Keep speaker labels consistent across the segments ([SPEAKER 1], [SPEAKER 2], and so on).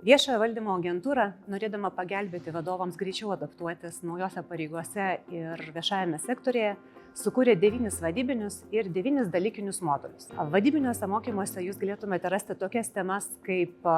[SPEAKER 1] Viešojo valdymo agentūra, norėdama pagelbėti vadovams greičiau adaptuotis naujose pareigose ir viešajame sektorėje, sukūrė 9 vadybinius ir 9 dalykinius modulius. Vadybiniuose mokymuose jūs galėtumėte rasti tokias temas kaip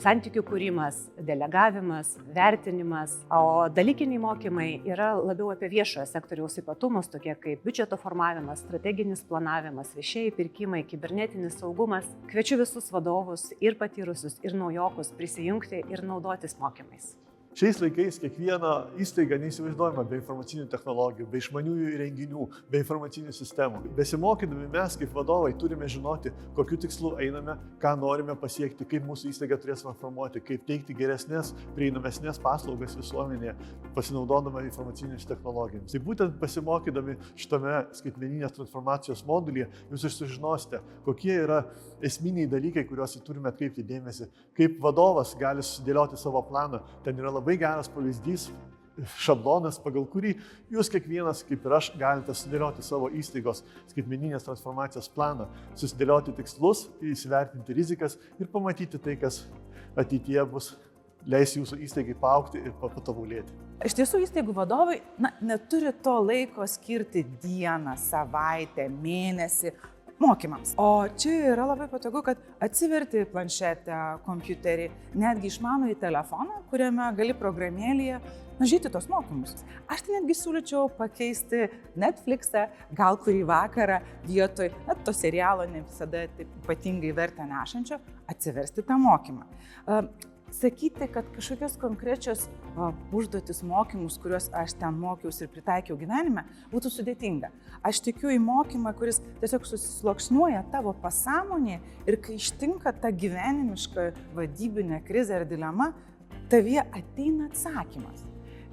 [SPEAKER 1] santykių kūrimas, delegavimas, vertinimas, o dalykiniai mokymai yra labiau apie viešojo sektoriaus ypatumus, tokie kaip biudžeto formavimas, strateginis planavimas, viešieji pirkimai, kibernetinis saugumas. Kviečiu visus vadovus ir patyrusius, ir naujokus prisijungti ir naudotis mokymais.
[SPEAKER 2] Šiais laikais kiekviena įstaiga neįsivaizduojama be informacinių technologijų, be išmaniųjų įrenginių, be informacinių sistemų. Besimokydami mes kaip vadovai turime žinoti, kokiu tikslu einame, ką norime pasiekti, kaip mūsų įstaiga turės formuoti, kaip teikti geresnės, prieinamesnės paslaugas visuomenėje, pasinaudodama informacinėmis technologijomis. Tai būtent pasimokydami šitame skaitmeninės transformacijos modulyje jūs ir sužinosite, kokie yra esminiai dalykai, kuriuos turime atkreipti dėmesį, kaip vadovas gali susidėlioti savo planą. Ten yra labai geras pavyzdys, šablonas, pagal kurį jūs kiekvienas, kaip ir aš, galite sudėlioti savo įstaigos skaitmeninės transformacijos planą, susidėlioti tikslus, įsivertinti rizikas ir pamatyti tai, kas ateityje leis jūsų įstaigai paaugti ir patobulėti.
[SPEAKER 3] Iš tiesų, įstaigų vadovai neturi to laiko skirti dieną, savaitę, mėnesį mokymams. O čia yra labai patogu, kad atsiverti planšetę, kompiuterį, netgi išmanųjį telefoną, kuriame gali programėlėje žiūrėti tos mokymus. Aš tai netgi siūlyčiau pakeisti Netflixą, gal kurį vakarą vietoj to serialo ne visada taip ypatingai vertę nešančio, atsiversti tą mokymą. Sakyti, kad kažkokios konkrečios užduotis mokymus, kuriuos aš ten mokiausi ir pritaikiau gyvenime, būtų sudėtinga. Aš tikiu į mokymą, kuris tiesiog susisluoksniuoja tavo pasąmonėje ir kai ištinka ta gyvenimiška vadybinė krizė ar dilema, tavyje ateina atsakymas.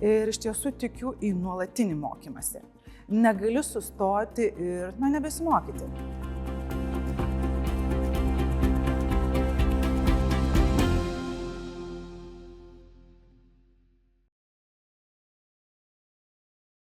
[SPEAKER 3] Ir iš tiesų tikiu į nuolatinį mokymąsi. Negaliu sustoti ir nebesimokyti.